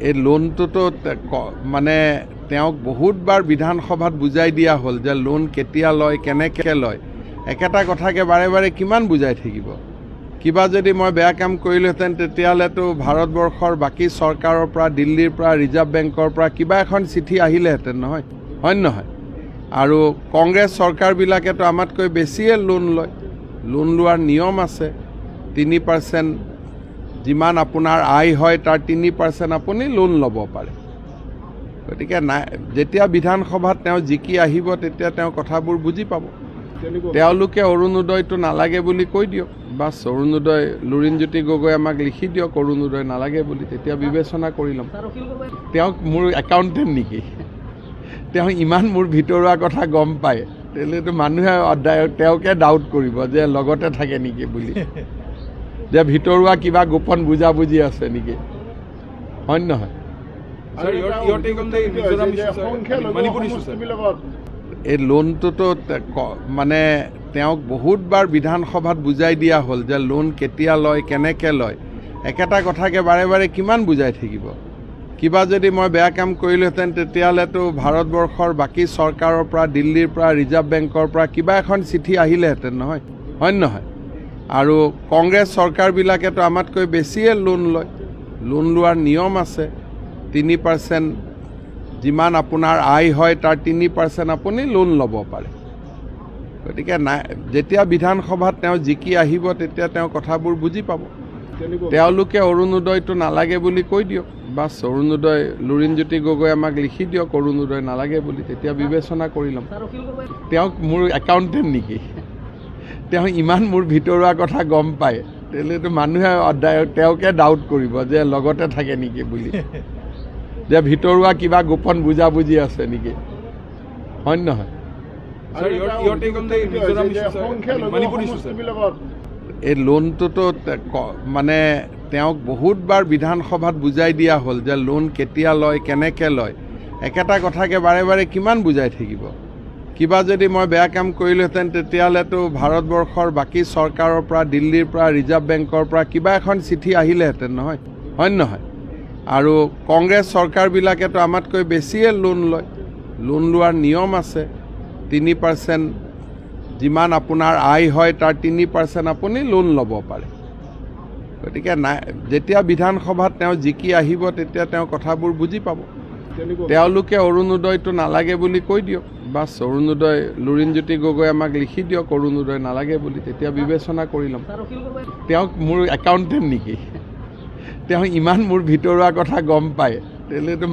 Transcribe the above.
এই লোনটোতো মানে তেওঁক বহুতবাৰ বিধানসভাত বুজাই দিয়া হ'ল যে লোন কেতিয়া লয় কেনেকৈ লয় একেটা কথাকে বাৰে বাৰে কিমান বুজাই থাকিব। কিবা যদি মই বেয়া কাম কৰিলোহেঁতেন তেতিয়াহ'লেতো ভাৰতবৰ্ষৰ বাকী চৰকাৰৰ পৰা দিল্লীৰ পৰা ৰিজাৰ্ভ বেংকৰ পৰা কিবা এখন চিঠি আহিলেহেঁতেন নহয়, হয় নহয়? আৰু কংগ্ৰেছ চৰকাৰবিলাকেতো আমাতকৈ বেছিয়ে লোন লয়। লোন লোৱাৰ নিয়ম আছে। 3% যিমান আপোনাৰ আয় হয় তাৰ 3% আপুনি লোন ল'ব পাৰে। গতিকে নাই, যেতিয়া বিধানসভাত তেওঁ জিকি আহিব তেতিয়া তেওঁ কথাবোৰ বুজি পাব। তেওঁলোকে অৰুণোদয়টো নালাগে বুলি কৈ দিয়ক, বাছ অৰুণোদয় লুৰিণজ্যোতি গগৈ আমাক লিখি দিয়ক অৰুণোদয় নালাগে বুলি, তেতিয়া বিবেচনা কৰি ল'ম। তেওঁক মোৰ একাউণ্টেণ্ট নেকি? তেওঁ ইমান মোৰ ভিতৰুৱা কথা গম পায়, তেতিয়াহ'লেতো মানুহে তেওঁকে ডাউট কৰিব যে লগতে থাকে নেকি বুলি, যে ভিতৰুৱা কিবা গোপন বুজাবুজি আছে নেকি, হয় নহয়? এই লোনটোতো মানে তেওঁক বহুতবাৰ বিধানসভাত বুজাই দিয়া হ'ল যে লোন কেতিয়া লয় কেনেকৈ লয় একেটা কথাকে বাৰে বাৰে কিমান বুজাই থাকিব। কিবা যদি মই বেয়া কাম কৰিলোহেঁতেন তেতিয়াহ'লেতো ভাৰতবৰ্ষৰ বাকী চৰকাৰৰ পৰা দিল্লীৰ পৰা ৰিজাৰ্ভ বেংকৰ পৰা কিবা এখন চিঠি আহিলেহেঁতেন নহয়, হয় নহয়? আৰু কংগ্ৰেছ চৰকাৰবিলাকেতো আমাতকৈ বেছিয়ে লোন লয়। লোন লোৱাৰ নিয়ম আছে। 3% যিমান আপোনাৰ আয় হয় তাৰ 3% আপুনি লোন ল'ব পাৰে। গতিকে নাই, যেতিয়া বিধানসভাত তেওঁ জিকি আহিব তেতিয়া তেওঁ কথাবোৰ বুজি পাব। তেওঁলোকে অৰুণোদয়টো নালাগে বুলি কৈ দিয়ক, বাছ অৰুণোদয় লুৰিণজ্যোতি গগৈ আমাক লিখি দিয়ক অৰুণোদয় নালাগে বুলি, তেতিয়া বিবেচনা কৰি ল'ম। তেওঁক মোৰ একাউণ্টেণ্ট নেকি? তেওঁ ইমান মোৰ ভিতৰুৱা কথা গম পায়, তেতিয়াহ'লেতো মানুহে তেওঁকে ডাউট কৰিব যে লগতে থাকে নেকি বুলি, যে ভিতৰুৱা কিবা গোপন বুজাবুজি আছে নেকি, হয় নহয়? এই লোনটোতো মানে তেওঁক বহুতবাৰ বিধানসভাত বুজাই দিয়া হ'ল যে লোন কেতিয়া লয় কেনেকৈ লয় একেটা কথাকে বাৰে বাৰে কিমান বুজাই থাকিব। কিবা যদি মই বেয়া কাম কৰিলোহেঁতেন তেতিয়াহ'লেতো ভাৰতবৰ্ষৰ বাকী চৰকাৰৰ পৰা দিল্লীৰ পৰা ৰিজাৰ্ভ বেংকৰ পৰা কিবা এখন চিঠি আহিলেহেঁতেন নহয়, হয় নহয়? আৰু কংগ্ৰেছ চৰকাৰবিলাকেতো আমাতকৈ বেছিয়ে লোন লয়। লোন লোৱাৰ নিয়ম আছে। 3% যিমান আপোনাৰ আয় হয় তাৰ 3% আপুনি লোন ল'ব পাৰে। গতিকে নাই, যেতিয়া বিধানসভাত তেওঁ জিকি আহিব তেতিয়া তেওঁ কথাবোৰ বুজি পাব। তেওঁলোকে অৰুণোদয়টো নালাগে বুলি কৈ দিয়ক, বাছ অৰুণোদয় লুৰিণজ্যোতি গগৈ আমাক লিখি দিয়ক অৰুণোদয় নালাগে বুলি, তেতিয়া বিবেচনা কৰি ল'ম। তেওঁক মোৰ একাউণ্টেণ্ট নেকি? তেওঁ ইমান মোৰ ভিতৰুৱা কথা গম পায়, তেতিয়াহ'লেতো